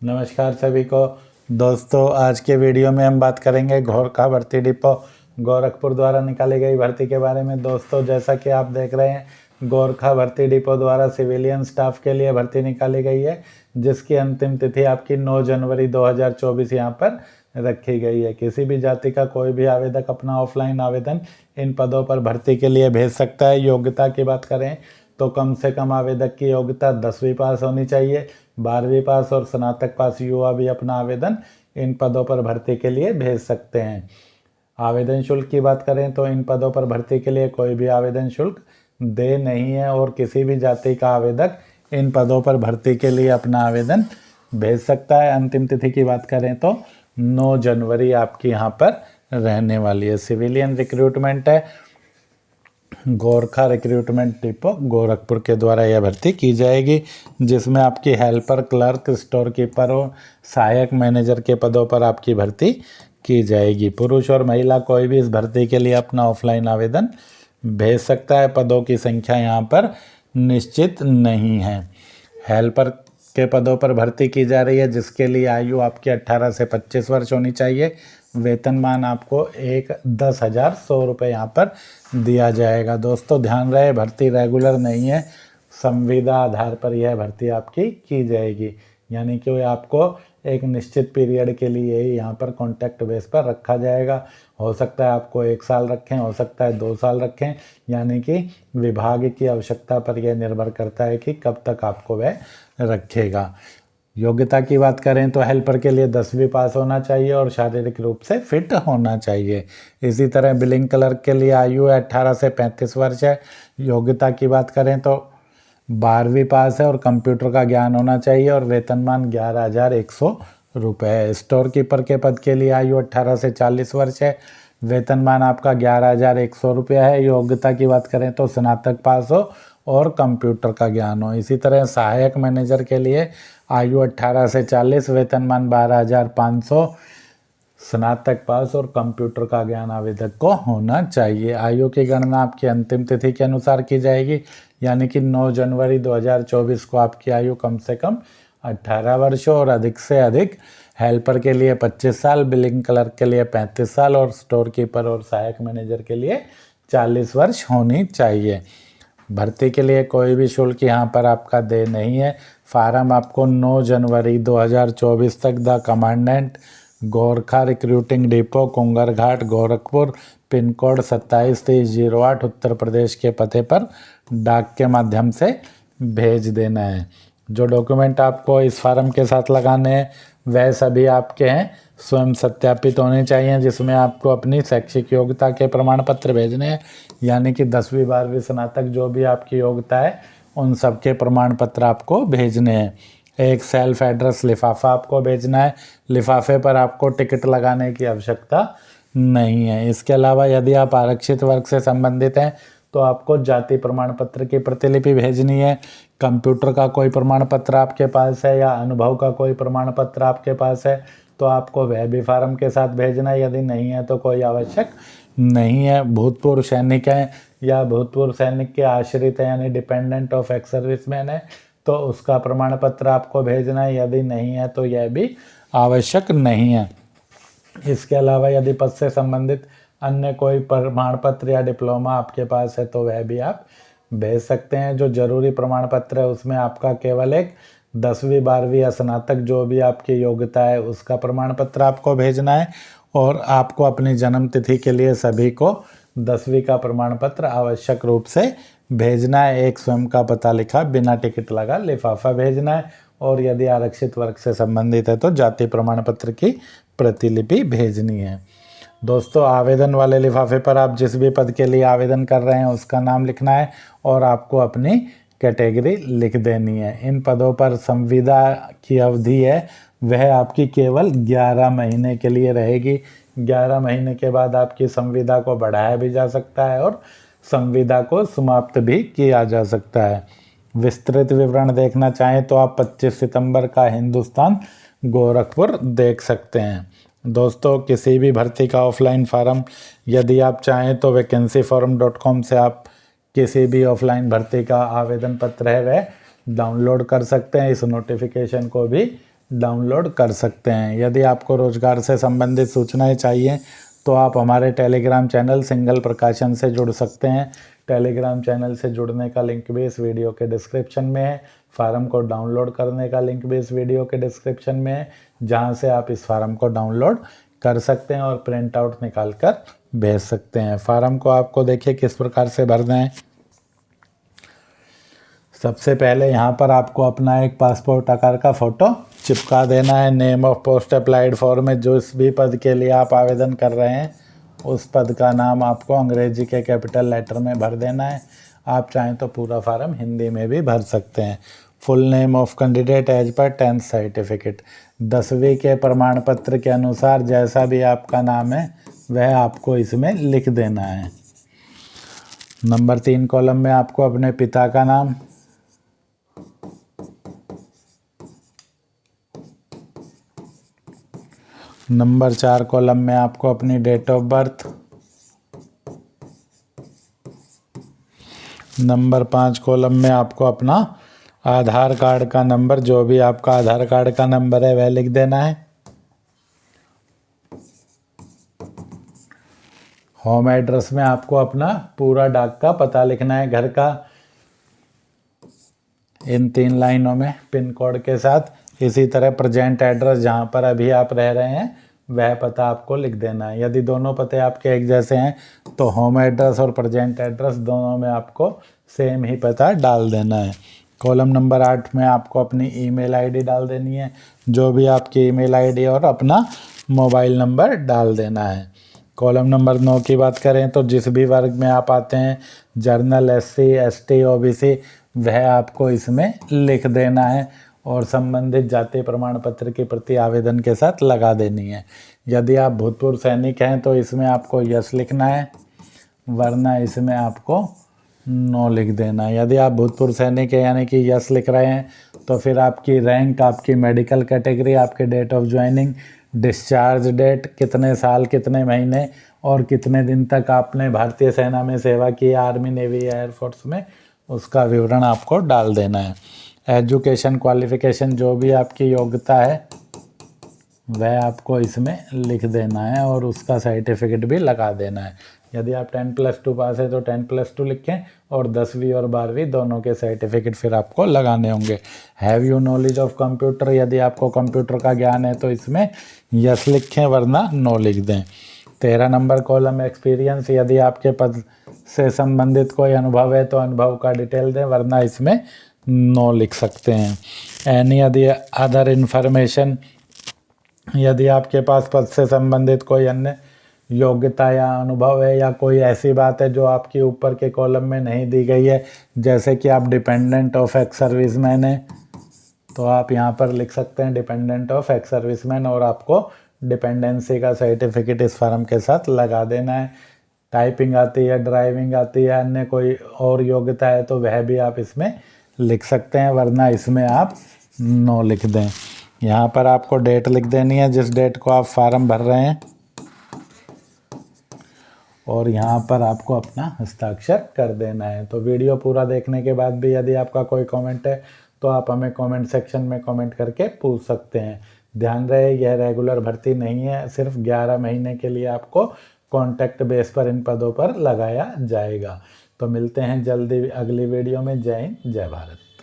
नमस्कार सभी को। दोस्तों, आज के वीडियो में हम बात करेंगे गोरखा भर्ती डिपो गोरखपुर द्वारा निकाली गई भर्ती के बारे में। दोस्तों, जैसा कि आप देख रहे हैं, गोरखा भर्ती डिपो द्वारा सिविलियन स्टाफ के लिए भर्ती निकाली गई है, जिसकी अंतिम तिथि आपकी 9 जनवरी 2024 यहाँ पर रखी गई है। किसी भी जाति का कोई भी आवेदक अपना ऑफलाइन आवेदन इन पदों पर भर्ती के लिए भेज सकता है। योग्यता की बात करें तो कम से कम आवेदक की योग्यता 10वीं पास होनी चाहिए। 12वीं पास और स्नातक पास युवा भी अपना आवेदन इन पदों पर भर्ती के लिए भेज सकते हैं। आवेदन शुल्क की बात करें तो इन पदों पर भर्ती के लिए कोई भी आवेदन शुल्क दे नहीं है और किसी भी जाति का आवेदक इन पदों पर भर्ती के लिए अपना आवेदन भेज सकता है। अंतिम तिथि की बात करें तो 9 जनवरी आपकी यहाँ पर रहने वाली है। सिविलियन रिक्रूटमेंट है। गोरखा रिक्रूटमेंट डिपो गोरखपुर के द्वारा यह भर्ती की जाएगी, जिसमें आपकी हेल्पर, क्लर्क, स्टोर कीपर और सहायक मैनेजर के पदों पर आपकी भर्ती की जाएगी। पुरुष और महिला कोई भी इस भर्ती के लिए अपना ऑफलाइन आवेदन भेज सकता है। पदों की संख्या यहाँ पर निश्चित नहीं है। हेल्पर के पदों पर भर्ती की जा रही है, जिसके लिए आयु आपकी 18 से 25 वर्ष होनी चाहिए। वेतनमान आपको 10,100 रुपये यहाँ पर दिया जाएगा। दोस्तों, ध्यान रहे, भर्ती रेगुलर नहीं है, संविदा आधार पर यह भर्ती आपकी की जाएगी, यानी कि आपको एक निश्चित पीरियड के लिए यहाँ पर कॉन्ट्रैक्ट बेस पर रखा जाएगा। हो सकता है आपको 1 साल रखें, हो सकता है 2 साल रखें, यानी कि विभाग की आवश्यकता पर यह निर्भर करता है कि कब तक आपको वह रखेगा। योग्यता की बात करें तो हेल्पर के लिए 10वीं पास होना चाहिए और शारीरिक रूप से फिट होना चाहिए। इसी तरह बिलिंग क्लर्क के लिए आयु 18 से 35 वर्ष है। योग्यता की बात करें तो 12वीं पास है और कंप्यूटर का ज्ञान होना चाहिए और वेतनमान 11,100 रुपये है। स्टोर कीपर के पद के लिए आयु 18 से 40 वर्ष है। वेतनमान आपका 11,100 रुपया है। योग्यता की बात करें तो स्नातक पास हो और कंप्यूटर का ज्ञान हो। इसी तरह सहायक मैनेजर के लिए आयु 18 से 40, वेतनमान 12,500, स्नातक पास और कंप्यूटर का ज्ञान आवेदक को होना चाहिए। आयु की गणना आपकी अंतिम तिथि के अनुसार की जाएगी, यानी कि 9 जनवरी 2024 को आपकी आयु कम से कम 18 वर्ष और अधिक से अधिक हेल्पर के लिए 25 साल, बिलिंग क्लर्क के लिए 35 साल और स्टोर कीपर और सहायक मैनेजर के लिए 40 वर्ष होनी चाहिए। भर्ती के लिए कोई भी शुल्क यहाँ पर आपका दे नहीं है। फार्म आपको 9 जनवरी 2024 तक the commandant, Gorkha recruiting depot, Kunraghat, Gorakhpur, pin code 273008 Uttar Pradesh के पते पर डाक के माध्यम से भेज देना है। जो डॉक्यूमेंट आपको इस फार्म के साथ लगाने हैं वह सभी आपके हैं स्वयं सत्यापित होने चाहिए, जिसमें आपको अपनी शैक्षिक योग्यता के प्रमाण पत्र भेजने हैं, यानी कि 10वीं 12वीं स्नातक जो भी आपकी योग्यता है उन सब के प्रमाण पत्र आपको भेजने हैं। एक सेल्फ एड्रेस लिफाफा आपको भेजना है। लिफाफे पर आपको टिकट लगाने की आवश्यकता नहीं है। इसके अलावा यदि आप आरक्षित वर्ग से संबंधित हैं तो आपको जाति प्रमाण पत्र की प्रतिलिपि भेजनी है। कंप्यूटर का कोई प्रमाण पत्र आपके पास है या अनुभव का कोई प्रमाण पत्र आपके पास है तो आपको वह भी फार्म के साथ भेजना है। यदि नहीं है तो कोई आवश्यक नहीं है। भूतपूर्व सैनिक हैं या भूतपूर्व सैनिक के आश्रित हैं, यानी डिपेंडेंट ऑफ एक्स सर्विसमैन है, तो उसका प्रमाण पत्र आपको भेजना है। यदि नहीं है तो यह भी आवश्यक नहीं है। इसके अलावा यदि पद से संबंधित अन्य कोई प्रमाण पत्र या डिप्लोमा आपके पास है तो वह भी आप भेज सकते हैं। जो जरूरी प्रमाण पत्र है उसमें आपका केवल एक 10वीं 12वीं या स्नातक जो भी आपकी योग्यता है उसका प्रमाण पत्र आपको भेजना है और आपको अपनी जन्म तिथि के लिए सभी को 10वीं का प्रमाण पत्र आवश्यक रूप से भेजना है। एक स्वयं का पता लिखा बिना टिकट लगा लिफाफा भेजना है और यदि आरक्षित वर्ग से संबंधित है तो जाति प्रमाण पत्र की प्रतिलिपि भेजनी है। दोस्तों, आवेदन वाले लिफाफे पर आप जिस भी पद के लिए आवेदन कर रहे हैं उसका नाम लिखना है और आपको अपनी कैटेगरी लिख देनी है। इन पदों पर संविदा की अवधि है वह आपकी केवल 11 महीने के लिए रहेगी। 11 महीने के बाद आपकी संविदा को बढ़ाया भी जा सकता है और संविदा को समाप्त भी किया जा सकता है। विस्तृत विवरण देखना चाहें तो आप 25 सितंबर का हिंदुस्तान गोरखपुर देख सकते हैं। दोस्तों, किसी भी भर्ती का ऑफलाइन फार्म यदि आप चाहें तो vacancyforum.com से आप किसी भी ऑफलाइन भर्ती का आवेदन पत्र है वह डाउनलोड कर सकते हैं। इस नोटिफिकेशन को भी डाउनलोड कर सकते हैं। यदि आपको रोजगार से संबंधित सूचनाएं चाहिए तो आप हमारे टेलीग्राम चैनल सिंगल प्रकाशन से जुड़ सकते हैं। टेलीग्राम चैनल से जुड़ने का लिंक भी इस वीडियो के डिस्क्रिप्शन में है। फार्म को डाउनलोड करने का लिंक भी इस वीडियो के डिस्क्रिप्शन में है, जहां से आप इस फार्म को डाउनलोड कर सकते हैं और प्रिंट आउट निकाल कर भेज सकते हैं। फार्म को आपको देखिए किस प्रकार से भरना है। सबसे पहले यहाँ पर आपको अपना एक पासपोर्ट आकार का फ़ोटो चिपका देना है। Name of post applied for में जिस भी पद के लिए आप आवेदन कर रहे हैं उस पद का नाम आपको अंग्रेजी के कैपिटल लेटर में भर देना है। आप चाहें तो पूरा फार्म हिंदी में भी भर सकते हैं। Full name of candidate as per 10th certificate, 10वीं के प्रमाण पत्र के अनुसार जैसा भी आपका नाम है वह आपको इसमें लिख देना है। नंबर 3 कॉलम में आपको अपने पिता का नाम, नंबर 4 कॉलम में आपको अपनी date of birth, number 5 column में आपको अपना आधार कार्ड का नंबर, जो भी आपका आधार कार्ड का नंबर है वह लिख देना है। होम एड्रेस में आपको अपना पूरा डाक का पता लिखना है, घर का, इन 3 लाइनों में पिन कोड के साथ। इसी तरह प्रेजेंट एड्रेस जहाँ पर अभी आप रह रहे हैं वह पता आपको लिख देना है। यदि दोनों पते आपके एक जैसे हैं तो होम एड्रेस और प्रेजेंट एड्रेस दोनों में आपको सेम ही पता डाल देना है। कॉलम नंबर 8 में आपको अपनी ईमेल आईडी डाल देनी है, जो भी आपकी ईमेल आईडी और अपना मोबाइल नंबर डाल देना है। कॉलम नंबर 9 की बात करें तो जिस भी वर्ग में आप आते हैं, जर्नल, एससी, एसटी, ओबीसी, वह आपको इसमें लिख देना है और संबंधित जाति प्रमाण पत्र की प्रति आवेदन के साथ लगा देनी है। यदि आप भूतपूर्व सैनिक हैं तो इसमें आपको यस लिखना है, वरना इसमें आपको नो लिख देना है। यदि आप भूतपूर्व सैनिक है यानी कि यस लिख रहे हैं तो फिर आपकी रैंक, आपकी मेडिकल कैटेगरी, आपके date of joining, discharge date, कितने साल, कितने महीने और कितने दिन तक आपने भारतीय सेना में सेवा की, आर्मी, नेवी या एयरफोर्स में, उसका विवरण आपको डाल देना है। एजुकेशन क्वालिफिकेशन, जो भी आपकी योग्यता है वह आपको इसमें लिख देना है और उसका सर्टिफिकेट भी लगा देना है। यदि आप 10+2 पास है तो 10+2 लिखें और 10वीं और 12वीं दोनों के सर्टिफिकेट फिर आपको लगाने होंगे। Have you knowledge of computer, यदि आपको कंप्यूटर का ज्ञान है तो इसमें यस लिखें, वरना नो लिख दें। 13 नंबर कॉलम एक्सपीरियंस, यदि आपके पद से संबंधित कोई अनुभव है तो अनुभव का डिटेल दें, वरना इसमें नो लिख सकते हैं। एनी यदि अदर इन्फॉर्मेशन, यदि आपके पास पद से संबंधित कोई अन्य योग्यता या अनुभव है या कोई ऐसी बात है जो आपके ऊपर के कॉलम में नहीं दी गई है, जैसे कि आप डिपेंडेंट ऑफ एक्स सर्विसमैन है तो आप यहाँ पर लिख सकते हैं डिपेंडेंट ऑफ एक्स सर्विसमैन और आपको डिपेंडेंसी का सर्टिफिकेट इस फॉर्म के साथ लगा देना है। टाइपिंग आती है, ड्राइविंग आती है, अन्य कोई और योग्यता है तो वह भी आप इसमें लिख सकते हैं, वरना इसमें आप नो लिख दें। यहाँ पर आपको डेट लिख देनी है जिस डेट को आप फार्म भर रहे हैं और यहाँ पर आपको अपना हस्ताक्षर कर देना है। तो वीडियो पूरा देखने के बाद भी यदि आपका कोई कमेंट है तो आप हमें कमेंट सेक्शन में कमेंट करके पूछ सकते हैं। ध्यान रहे यह रेगुलर भर्ती नहीं है, सिर्फ 11 महीने के लिए आपको कॉन्ट्रैक्ट बेस पर इन पदों पर लगाया जाएगा। तो मिलते हैं जल्दी अगली वीडियो में। जय हिंद, जय भारत।